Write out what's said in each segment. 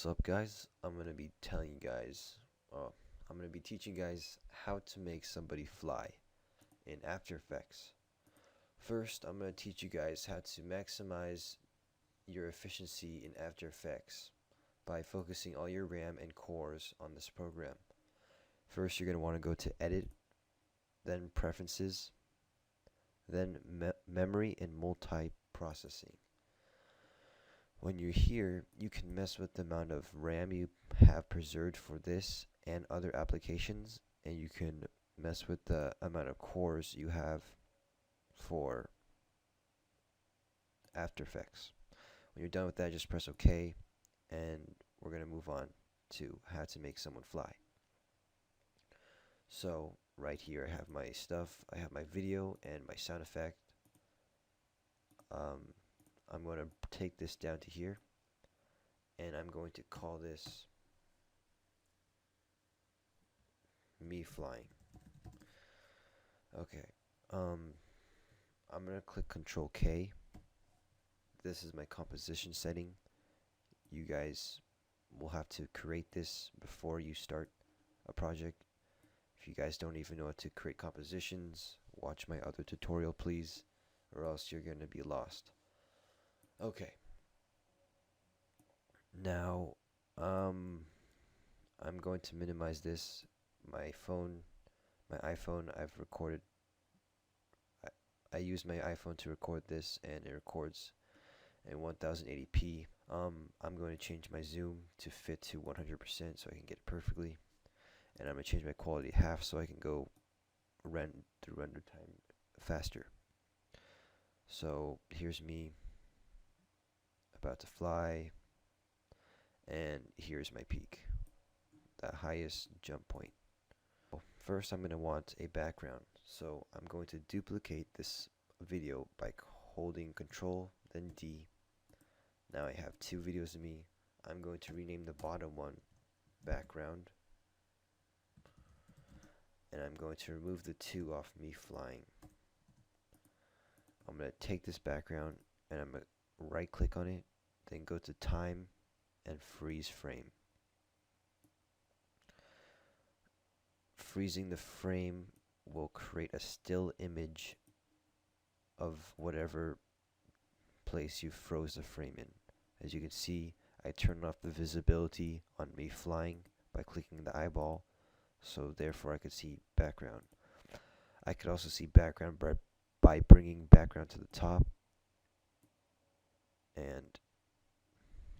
up, guys? I'm gonna be telling you guys, I'm gonna be teaching you guys how to make somebody fly in After Effects. First, I'm gonna teach you guys how to maximize your efficiency in After Effects by focusing all your RAM and cores on this program. First, you're gonna want to go to Edit, then Preferences, then Memory and Multi-Processing. When you're here, you can mess with the amount of RAM you have preserved for this and other applications, and you can mess with the amount of cores you have for After Effects. When you're done with that, just press OK, and we're going to move on to how to make someone fly. So right here I have my stuff, I have my video and my sound effect. I'm going to take this down to here, and I'm going to call this me flying. Okay, I'm going to click Control K. This is my composition setting. You guys will have to create this before you start a project. If you guys don't even know how to create compositions, watch my other tutorial please, or else you're going to be lost. Okay. Now, I'm going to minimize this. My iPhone, I've recorded. I use my iPhone to record this, and it records in 1080p. I'm going to change my zoom to fit to 100% so I can get it perfectly, and I'm going to change my quality half so I can go through render time faster. So here's me about to fly, and here's my peak, the highest jump point. First, I'm going to want a background, so I'm going to duplicate this video by holding Control then D. Now I have two videos of me. I'm going to rename the bottom one background, and I'm going to remove the 2 off me flying. I'm going to take this background and I'm going to right click on it, then go to time and freeze frame. Freezing the frame will create a still image of whatever place you froze the frame in. As you can see, I turned off the visibility on me flying by clicking the eyeball, so therefore I could see background. I could also see background by bringing background to the top, and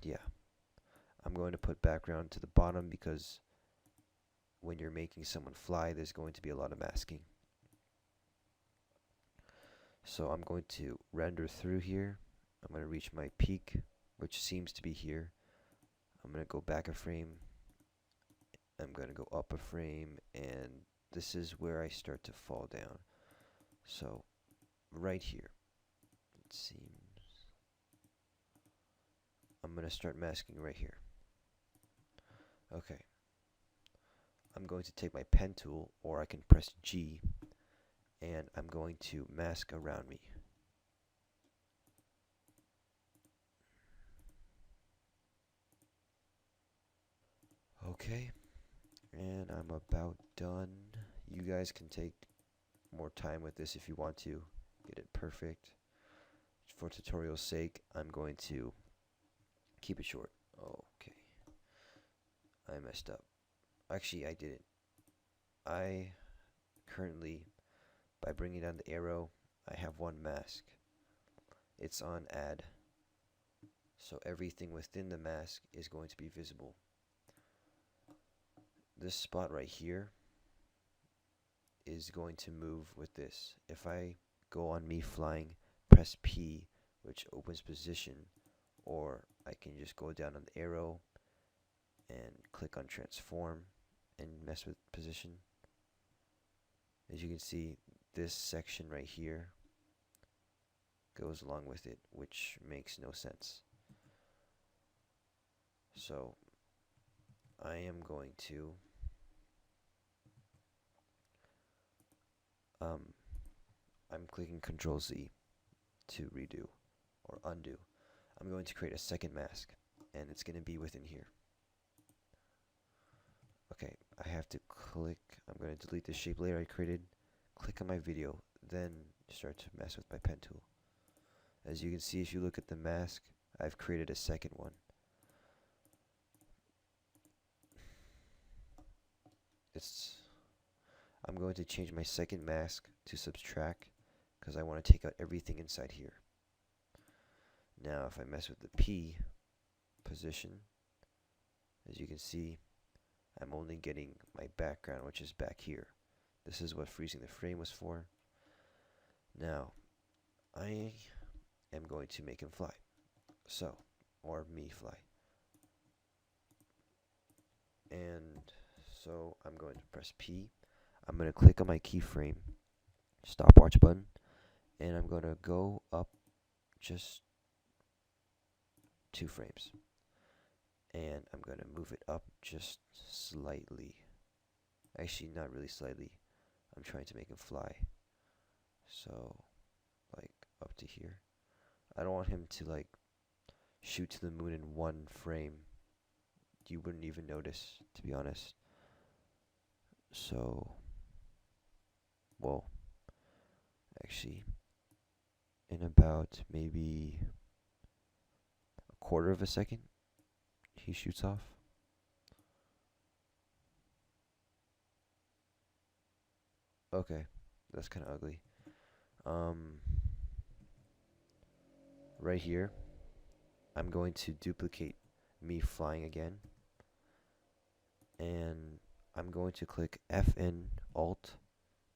yeah, I'm going to put background to the bottom because when you're making someone fly, there's going to be a lot of masking. So I'm going to render through here. I'm going to reach my peak, which seems to be here. I'm going to go back a frame. I'm going to go up a frame, and this is where I start to fall down. So right here, it seems I'm going to start masking right here. Okay. I'm going to take my pen tool, or I can press G, and I'm going to mask around me. Okay, and I'm about done. You guys can take more time with this if you want to get it perfect. For tutorial's sake, I'm going to keep it short. Okay, I messed up. Actually, I didn't. I currently, by bringing down the arrow, I have one mask. It's on add, so everything within the mask is going to be visible. This spot right here is going to move with this. If I go on me flying, press P, which opens position, or I can just go down on the arrow and click on transform and mess with position. As you can see, this section right here goes along with it, which makes no sense. So I am going to I'm clicking Control Z to redo or undo. I'm going to create a second mask, and it's going to be within here. Okay, I have to click. I'm going to delete the shape layer I created. Click on my video, then start to mess with my pen tool. As you can see, if you look at the mask, I've created a second one. I'm going to change my second mask to subtract because I want to take out everything inside here. Now if I mess with the P position, as you can see, I'm only getting my background, which is back here. This is what freezing the frame was for. Now I am going to make him fly. So, or me fly. And so I'm going to press P. I'm going to click on my keyframe, stopwatch button, and I'm going to go up just 2 frames. And I'm going to move it up just slightly. Actually, not really slightly. I'm trying to make him fly. So, like, up to here. I don't want him to, like, shoot to the moon in 1 frame. You wouldn't even notice, to be honest. So, well, actually, in about maybe a quarter of a second, he shoots off. Okay, that's kind of ugly. Right here, I'm going to duplicate me flying again, and I'm going to click FN Alt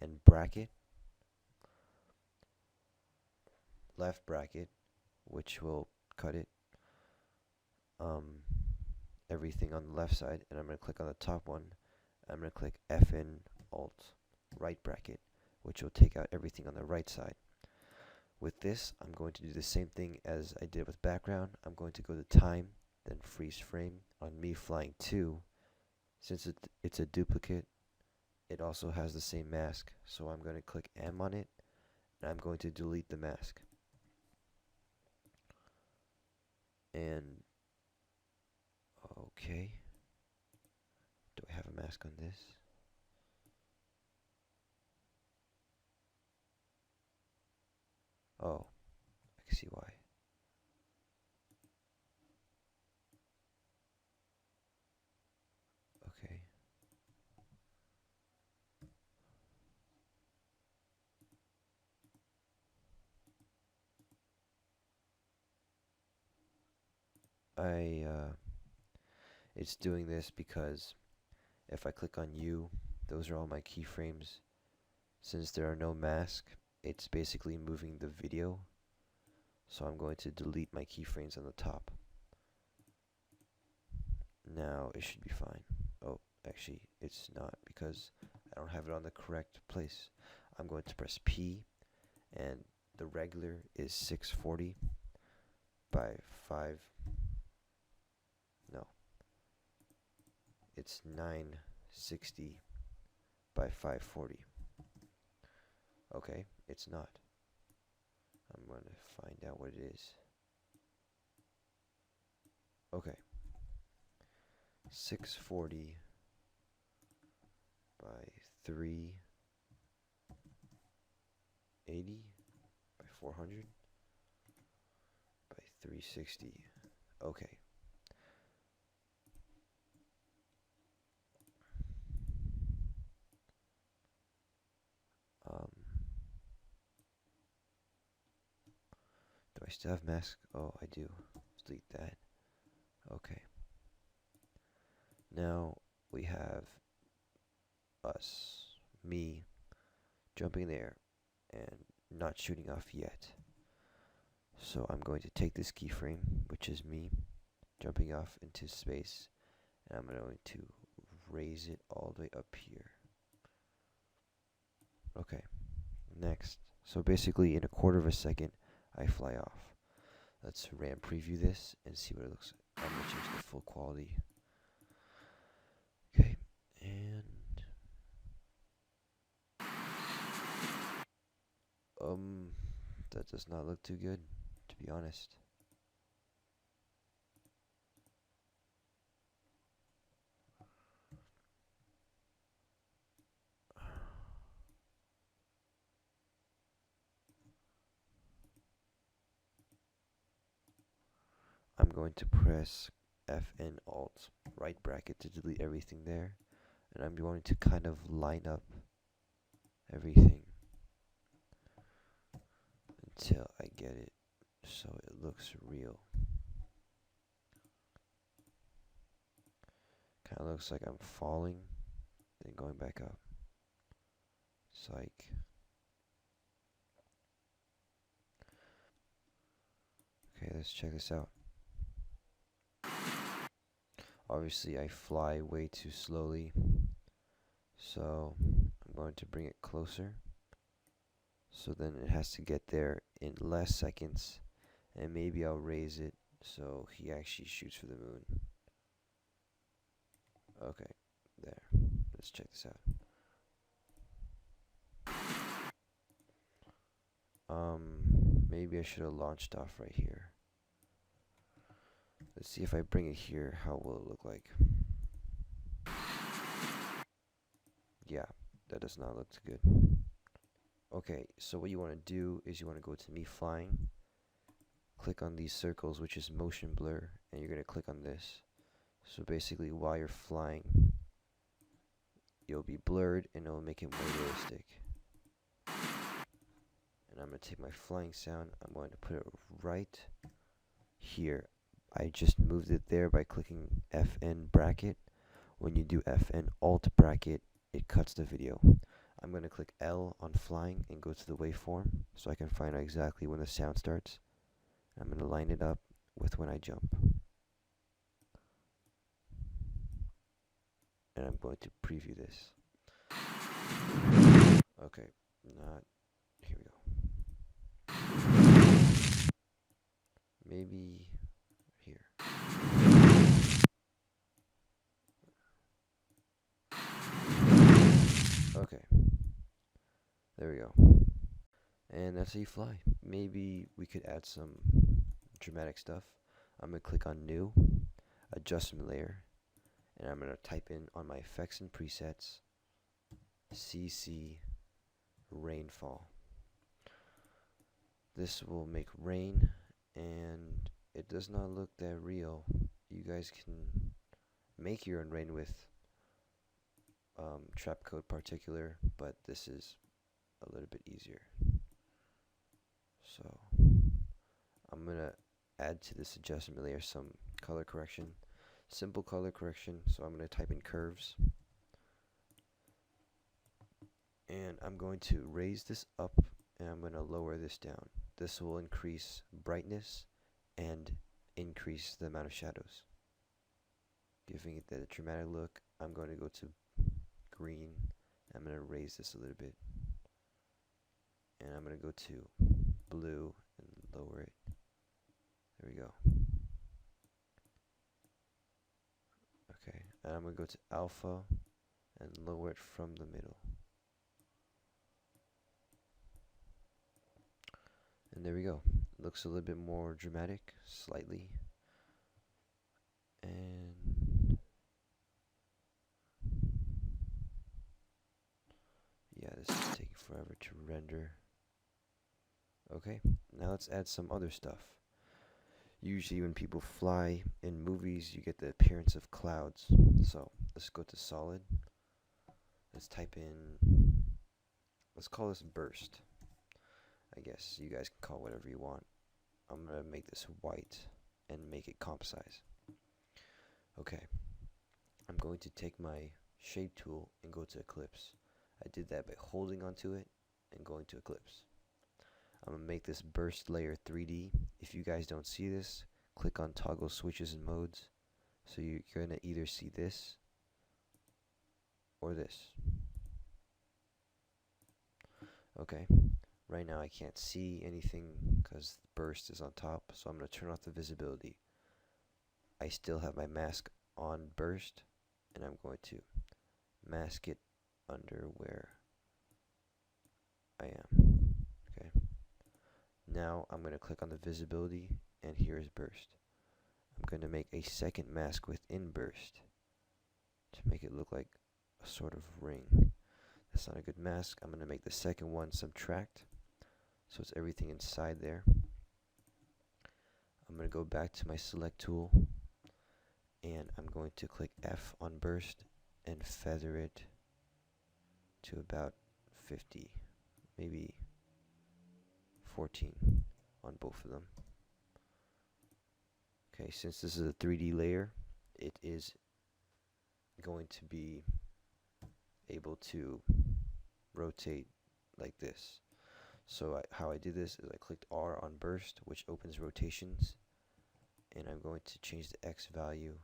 and bracket, left bracket, which will cut it, everything on the left side, and I'm going to click on the top one. I'm going to click FN Alt right bracket, which will take out everything on the right side. With this, I'm going to do the same thing as I did with background. I'm going to go to time, then freeze frame on me flying 2. Since it's a duplicate, it also has the same mask, so I'm going to click M on it, and I'm going to delete the mask. And okay, do I have a mask on this? Oh, I can see why. Okay. It's doing this because if I click on U, those are all my keyframes. Since there are no masks, it's basically moving the video. So I'm going to delete my keyframes on the top. Now it should be fine. Oh, actually it's not because I don't have it on the correct place. I'm going to press P, and the regular is 640 by 5. No, it's 960 by 540. Okay, it's not. I'm going to find out what it is. Okay, 640 by 380 by 400 by 360. Okay. Do I still have mask? Oh, I do. Delete that. Okay. Now we have us, me, jumping in the air and not shooting off yet. So I'm going to take this keyframe, which is me, jumping off into space, and I'm going to raise it all the way up here. Okay, next. So basically in a quarter of a second, I fly off. Let's RAM preview this and see what it looks like. I'm going to change the full quality. Okay, and that does not look too good, to be honest. going to press FN Alt right bracket to delete everything there, and I'm going to kind of line up everything until I get it so it looks real. Kind of looks like I'm falling, then going back up. Psych. Okay, let's check this out. Obviously, I fly way too slowly, so I'm going to bring it closer. So then it has to get there in less seconds, and maybe I'll raise it so he actually shoots for the moon. Okay, there. Let's check this out. Maybe I should have launched off right here. Let's see if I bring it here, how will it look like? Yeah, that does not look good. Okay, so what you want to do is you want to go to me flying, click on these circles, which is motion blur, and you're going to click on this. So basically, while you're flying, you'll be blurred and it'll make it more realistic. And I'm going to take my flying sound, I'm going to put it right here. I just moved it there by clicking FN bracket. When you do FN Alt bracket, it cuts the video. I'm going to click L on flying and go to the waveform so I can find out exactly when the sound starts. I'm going to line it up with when I jump. And I'm going to preview this. Okay, here we go. Maybe here. Okay, there we go. And that's how you fly. Maybe we could add some dramatic stuff. I'm going to click on New, Adjustment Layer, and I'm going to type in on my effects and presets, CC Rainfall. This will make rain, and it does not look that real. You guys can make your own rain with trap code particular, but this is a little bit easier. So I'm going to add to this adjustment layer some color correction, simple color correction. So I'm going to type in curves, and I'm going to raise this up and I'm going to lower this down. This will increase brightness and increase the amount of shadows, giving it that dramatic look. I'm going to go to green. I'm going to raise this a little bit, and I'm going to go to blue and lower it. There we go. Okay, and I'm going to go to alpha and lower it from the middle. And there we go. Looks a little bit more dramatic, slightly. And yeah, this is taking forever to render. Okay, now let's add some other stuff. Usually when people fly in movies, you get the appearance of clouds. So let's go to solid. Let's type in, let's call this burst. I guess you guys can call it whatever you want. I'm going to make this white and make it comp size. Okay, I'm going to take my shape tool and go to eclipse. I did that by holding onto it and going to eclipse. I'm going to make this burst layer 3D. If you guys don't see this, click on toggle switches and modes. So you're going to either see this or this. Okay. Right now I can't see anything because the burst is on top, so I'm going to turn off the visibility. I still have my mask on burst, and I'm going to mask it under where I am. Okay. Now I'm going to click on the visibility, and here's burst. I'm going to make a second mask within burst to make it look like a sort of ring. That's not a good mask. I'm going to make the second one subtract. So it's everything inside there. I'm going to go back to my select tool, and I'm going to click F on burst and feather it to about 50, maybe 14 on both of them. Okay, since this is a 3D layer, it is going to be able to rotate like this. So how I did this is I clicked R on burst, which opens rotations, and I'm going to change the X value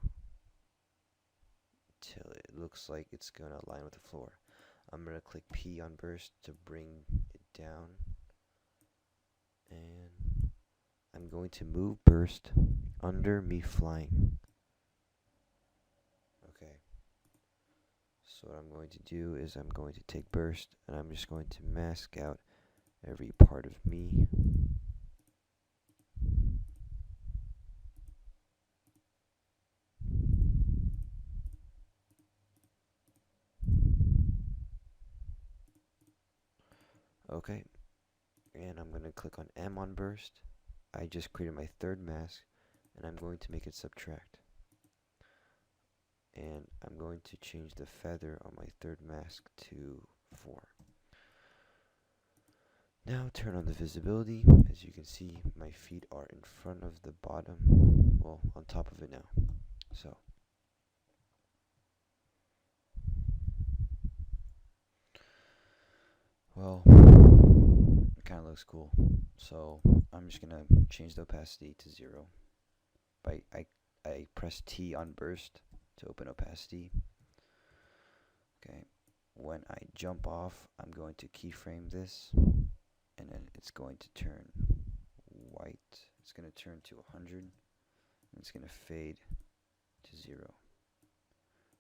till it looks like it's going to align with the floor. I'm going to click P on burst to bring it down, and I'm going to move burst under me flying. Okay, so what I'm going to do is I'm going to take burst, and I'm just going to mask out every part of me. Okay, and I'm going to click on M on burst. I just created my third mask, and I'm going to make it subtract. And I'm going to change the feather on my third mask to 4. Now turn on the visibility. As you can see, my feet are in front of the bottom, well, on top of it now. So well, it kind of looks cool. So I'm just gonna change the opacity to 0. I press T on burst to open opacity. Okay, when I jump off, I'm going to keyframe this, and then it's going to turn white. It's going to turn to 100, and it's going to fade to 0.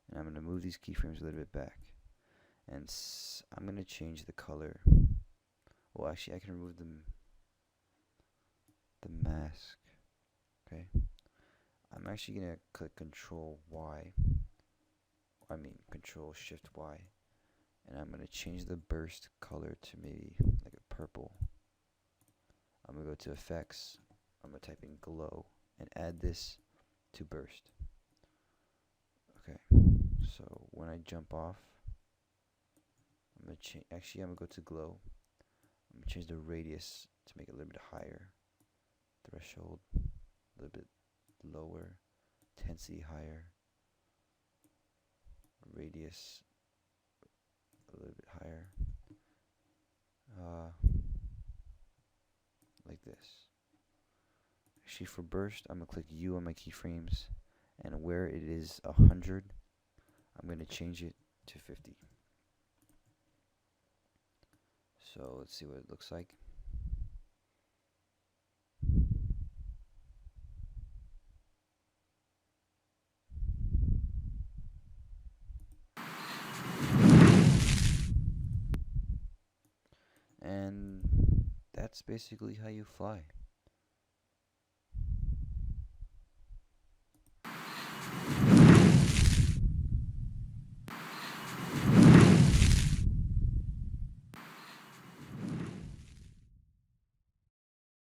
And I'm going to move these keyframes a little bit back, and I'm going to change the color. Well, actually, I can remove the mask. Okay, I'm actually going to click Control Shift Y, and I'm going to change the burst color to maybe like a purple. I'm going to go to Effects, I'm going to type in Glow, and add this to burst. Okay, so when I jump off, I'm going to I'm going to go to Glow. I'm going to change the radius to make it a little bit higher, threshold a little bit lower, intensity higher, radius a little bit higher, like this. Actually, for burst, I'm going to click U on my keyframes, and where it is 100, I'm going to change it to 50. So let's see what it looks like. And that's basically how you fly.